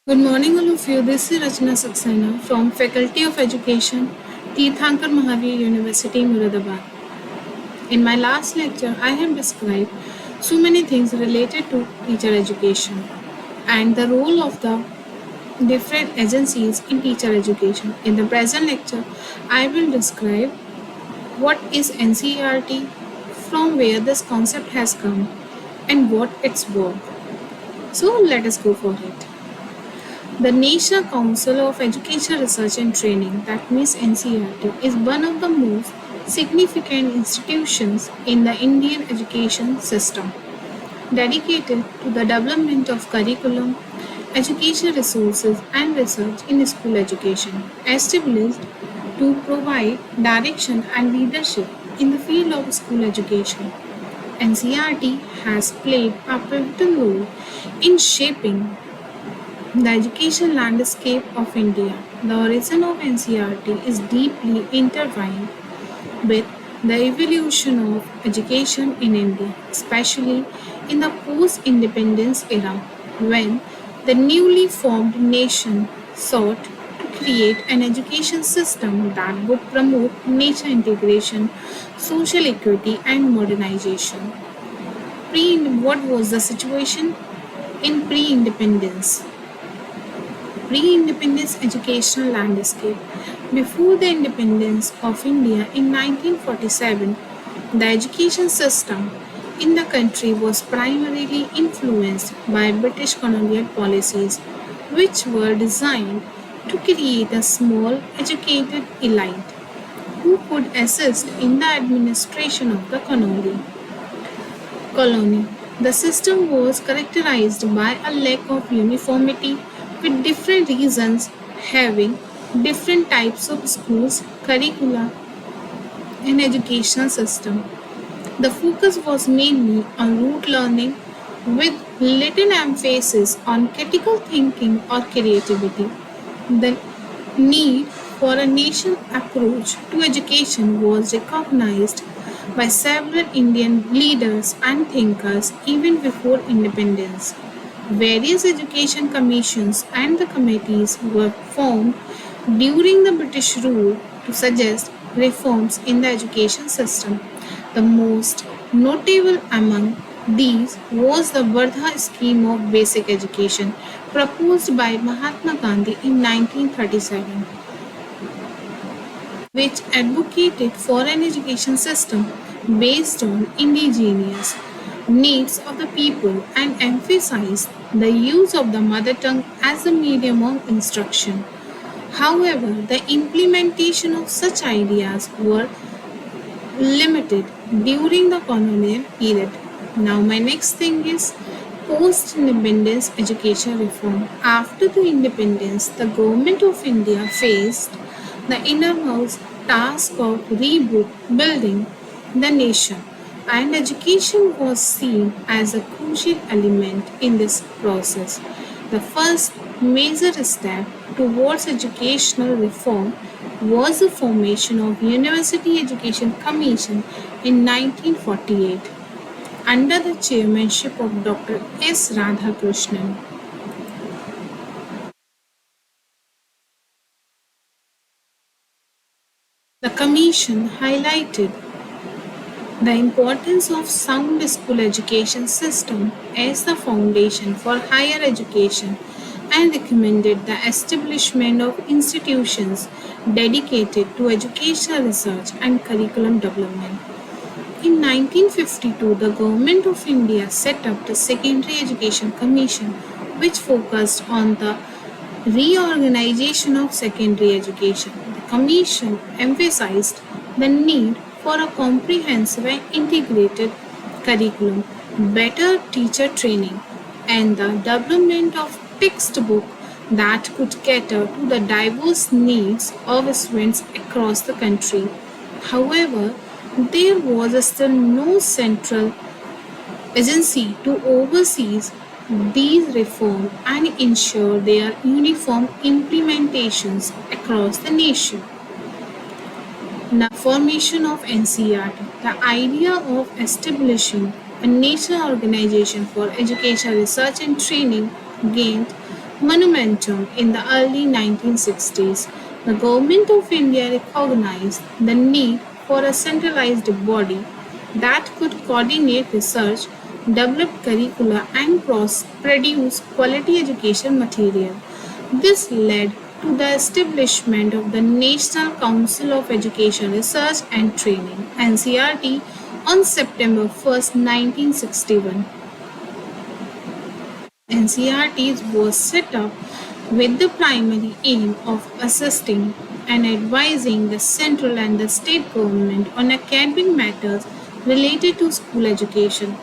Good morning, all of you. This is Rachna Saxena from Faculty of Education, Tirthankar Mahavir University, Muradabad. In my last lecture, I have described so many things related to teacher education and the role of the different agencies in teacher education. In the present lecture, I will describe what is NCERT, from where this concept has come, and what its work. So let us go for it. The National Council of Education Research and Training, that means NCERT, is one of the most significant institutions in the Indian education system, dedicated to the development of curriculum, education resources, and research in school education, established to provide direction and leadership in the field of school education. NCERT has played a pivotal role in shaping the education landscape of India. The origin of NCERT is deeply intertwined with the evolution of education in India, especially in the post-independence era, when the newly formed nation sought to create an education system that would promote nature integration, social equity, and modernization. What was the situation in pre-independence? Pre-independence educational landscape. Before the independence of India in 1947, the education system in the country was primarily influenced by British colonial policies, which were designed to create a small, educated elite who could assist in the administration of the colony. The system was characterized by a lack of uniformity, with different regions having different types of schools, curricula, and educational system. The focus was mainly on rote learning with little emphasis on critical thinking or creativity. The need for a national approach to education was recognized by several Indian leaders and thinkers even before independence. Various education commissions and the committees were formed during the British rule to suggest reforms in the education system. The most notable among these was the Vardha scheme of basic education proposed by Mahatma Gandhi in 1937, which advocated for an education system based on indigenous needs of the people and emphasized the use of the mother tongue as the medium of instruction. However, the implementation of such ideas were limited during the colonial period. Now, my next thing is post independence education reform. After the independence, the government of India faced the innermost task of rebuilding the nation, and education was seen as a crucial element in this process. The first major step towards educational reform was the formation of University Education Commission in 1948 under the chairmanship of Dr. S. Radhakrishnan. The commission highlighted the importance of sound school education system as the foundation for higher education and recommended the establishment of institutions dedicated to educational research and curriculum development. In 1952, the Government of India set up the Secondary Education Commission, which focused on the reorganization of secondary education. The Commission emphasized the need for a comprehensive and integrated curriculum, better teacher training, and the development of textbook that could cater to the diverse needs of students across the country. However, there was still no central agency to oversee these reforms and ensure their uniform implementations across the nation. Now, formation of NCERT. The idea of establishing a national organization for education research and training gained momentum in the early 1960s. The Government of India recognized the need for a centralized body that could coordinate research, develop curricula, and produce quality education material. This led to the establishment of the National Council of Education Research and Training (NCRT) on September 1st, 1961. NCRTs was set up with the primary aim of assisting and advising the central and the state government on academic matters related to school education.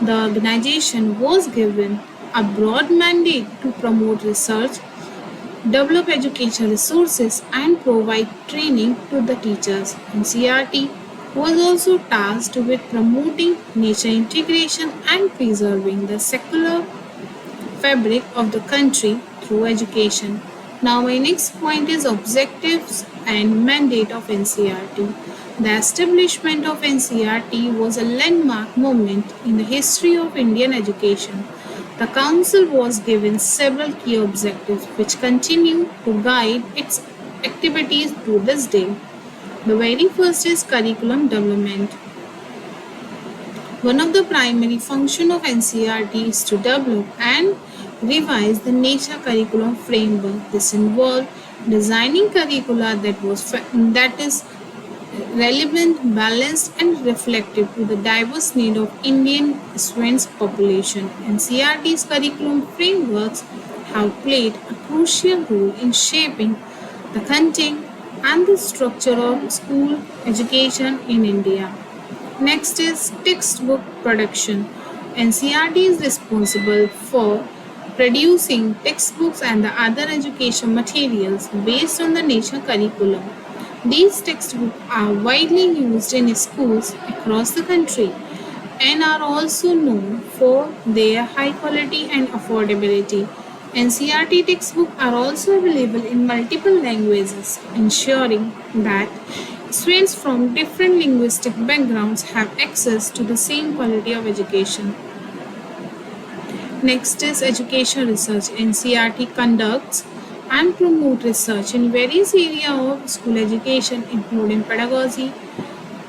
The organization was given a broad mandate to promote research, develop educational resources, and provide training to the teachers. NCRT was also tasked with promoting nature integration and preserving the secular fabric of the country through education. Now, my next point is objectives and mandate of NCRT. The establishment of NCRT was a landmark moment in the history of Indian education. The Council was given several key objectives which continue to guide its activities to this day. The very first is curriculum development. One of the primary functions of NCRT is to develop and revise the nature curriculum framework. This involved designing curricula that is relevant, balanced, and reflective to the diverse needs of Indian students population. NCRT's curriculum frameworks have played a crucial role in shaping the content and the structure of school education in India. Next is textbook production. NCRT is responsible for producing textbooks and the other education materials based on the national curriculum. These textbooks are widely used in schools across the country and are also known for their high quality and affordability. NCRT textbooks are also available in multiple languages, ensuring that students from different linguistic backgrounds have access to the same quality of education. Next is education research. NCRT conducts and promotes research in various areas of school education, including pedagogy,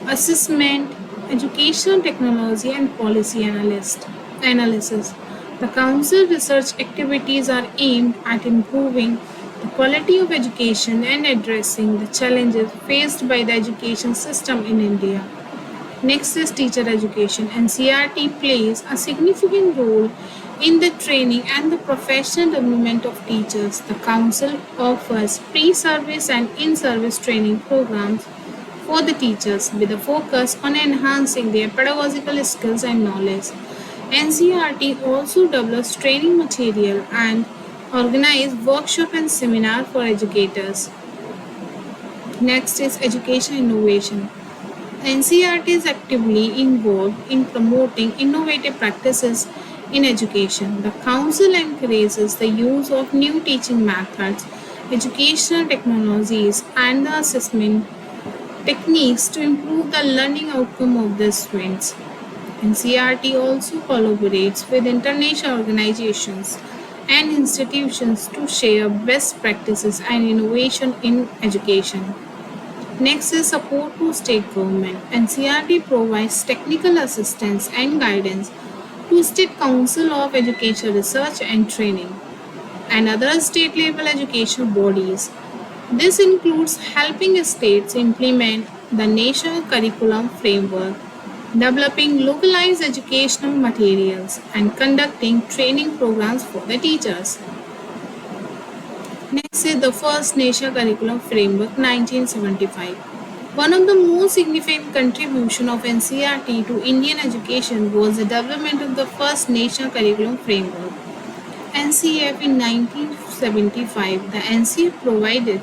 assessment, educational technology, and policy analysis. The Council research activities are aimed at improving the quality of education and addressing the challenges faced by the education system in India. Next is teacher education. NCRT plays a significant role in the training and the professional development of teachers. The Council offers pre-service and in-service training programs for the teachers with a focus on enhancing their pedagogical skills and knowledge. NCRT also develops training material and organizes workshop and seminar for educators. Next is education innovation. NCRT is actively involved in promoting innovative practices in education. The Council encourages the use of new teaching methods, educational technologies, and the assessment techniques to improve the learning outcome of the students. NCRT also collaborates with international organizations and institutions to share best practices and innovation in education. Next is support to state government. NCRT provides technical assistance and guidance to State Council of Education Research and Training and other state level education bodies. This includes helping states implement the national curriculum framework, developing localized educational materials, and conducting training programs for the teachers. Next is the first National Curriculum Framework 1975. One of the most significant contributions of NCRT to Indian education was the development of the first National Curriculum Framework. NCF in 1975, the NCF provided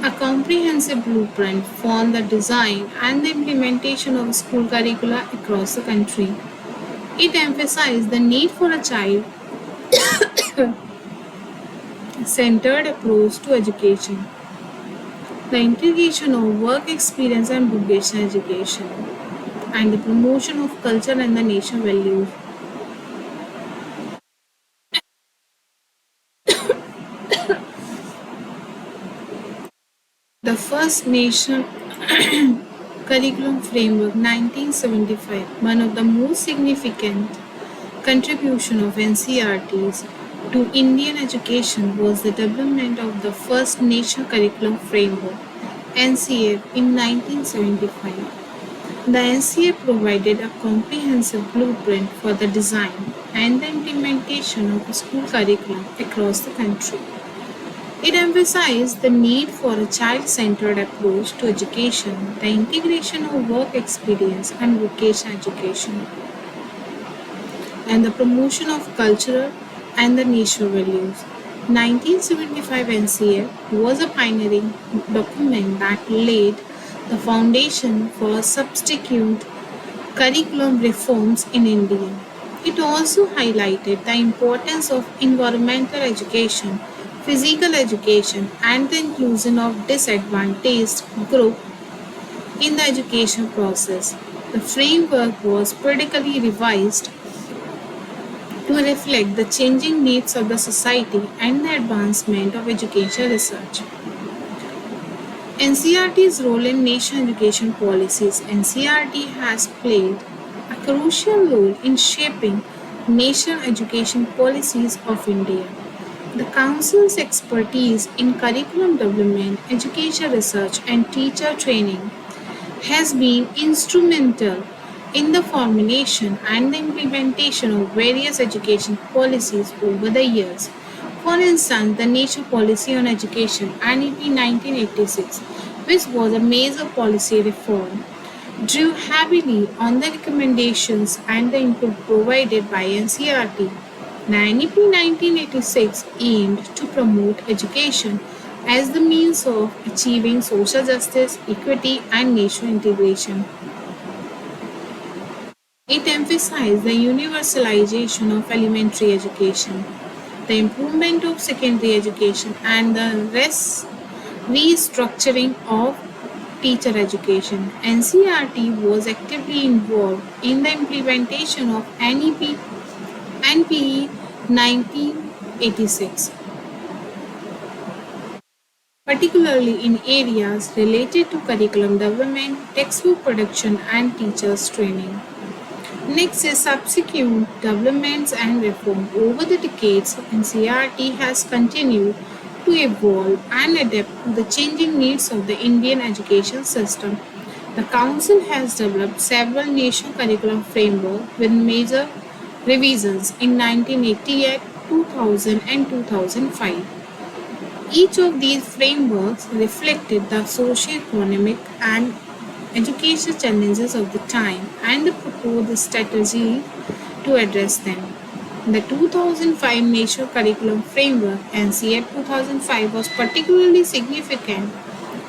a comprehensive blueprint for the design and the implementation of school curricula across the country. It emphasized the need for a child centered approach to education, the integration of work experience and vocational education, and the promotion of culture and the nation values. First National Curriculum Framework 1975. One of the most significant contribution of NCRTs to Indian education was the development of the first National Curriculum Framework NCF in 1975. The NCF provided a comprehensive blueprint for the design and the implementation of a school curriculum across the country. It emphasized the need for a child-centered approach to education, the integration of work experience and vocational education, and the promotion of cultural and the national values. 1975 NCF was a pioneering document that laid the foundation for subsequent curriculum reforms in India. It also highlighted the importance of environmental education, physical education, and the inclusion of disadvantaged groups in the education process. The framework was periodically revised to reflect the changing needs of the society and the advancement of education research. NCRT's role in national education policies. NCRT has played a crucial role in shaping national education policies of India. The Council's expertise in curriculum development, education research, and teacher training has been instrumental in the formulation and the implementation of various education policies over the years. For instance, the National Policy on Education (NEP) 1986, which was a major policy reform, drew heavily on the recommendations and the input provided by NCRT. The NEP 1986 aimed to promote education as the means of achieving social justice, equity, and national integration. It emphasized the universalization of elementary education, the improvement of secondary education, and the restructuring of teacher education. NCRT was actively involved in the implementation of NPE 1986, particularly in areas related to curriculum development, textbook production, and teachers' training. Next is subsequent developments and reform. Over the decades, NCRT has continued to evolve and adapt to the changing needs of the Indian education system. The Council has developed several national curriculum frameworks with major revisions in 1988, 2000, and 2005. Each of these frameworks reflected the socio-economic and educational challenges of the time and proposed strategy to address them. The 2005 National Curriculum Framework (NCF 2005) was particularly significant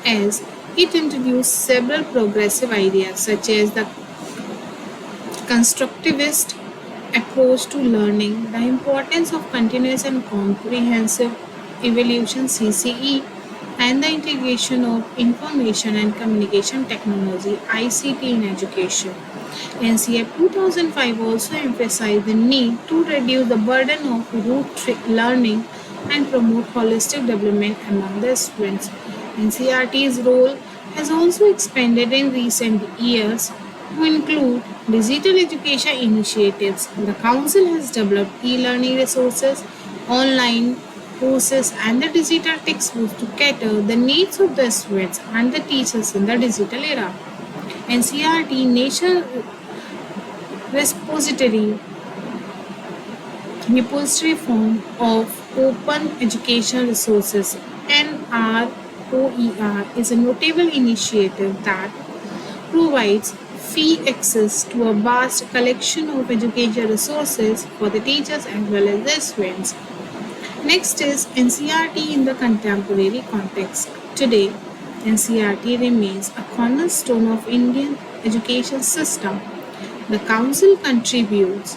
as it introduced several progressive ideas such as the constructivist approach to learning, the importance of continuous and comprehensive evaluation (CCE), and the integration of information and communication technology (ICT) in education. NCF 2005 also emphasized the need to reduce the burden of rote learning and promote holistic development among the students. NCRT's role has also expanded in recent years to include digital education initiatives. The Council has developed e-learning resources, online courses, and the digital textbooks to cater the needs of the students and the teachers in the digital era. NCRT National Repository Form of Open Educational Resources (NROER) is a notable initiative that provides free access to a vast collection of educational resources for the teachers as well as the students. Next is NCRT in the contemporary context. Today, NCRT remains a cornerstone of Indian education system. The Council contributes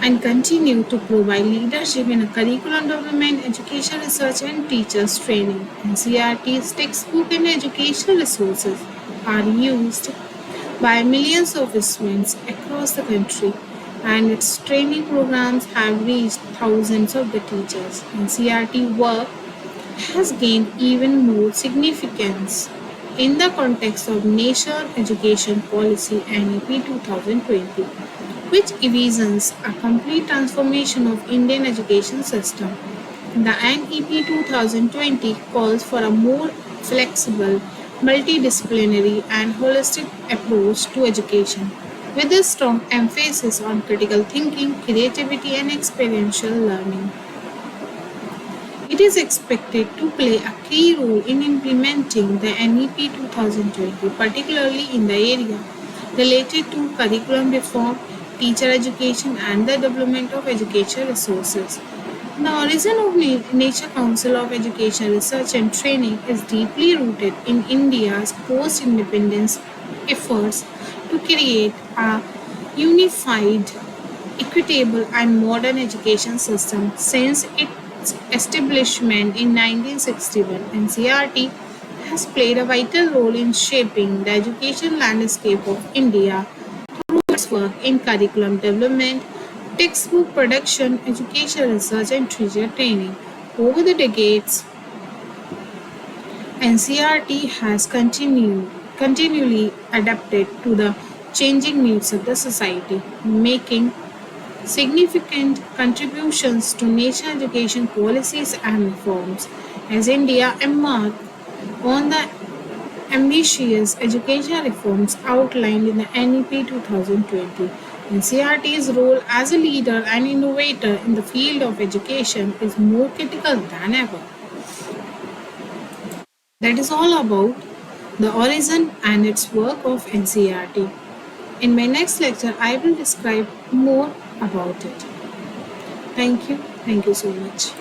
and continue to provide leadership in curriculum development, education research, and teachers training. NCRT's textbook and educational resources are used by millions of students across the country, and its training programs have reached thousands of the teachers. NCRT work has gained even more significance in the context of National Education Policy NEP 2020, which envisions a complete transformation of Indian education system. The NEP 2020 calls for a more flexible, multidisciplinary, and holistic approach to education, with a strong emphasis on critical thinking, creativity, and experiential learning. It is expected to play a key role in implementing the NEP 2020, particularly in the area related to curriculum reform, teacher education, and the development of educational resources. The origin of Nature Council of Education Research and Training is deeply rooted in India's post-independence efforts to create a unified, equitable, and modern education system. Since its establishment in 1961, NCERT has played a vital role in shaping the education landscape of India through its work in curriculum development, textbook production, education research, and teacher training. Over the decades, NCERT has continually adapted to the changing needs of the society, making significant contributions to national education policies and reforms. As India embarks on the ambitious education reforms outlined in the NEP 2020, NCERT's role as a leader and innovator in the field of education is more critical than ever. That is all about the origin and its work of NCERT. In my next lecture, I will describe more about it. Thank you. Thank you so much.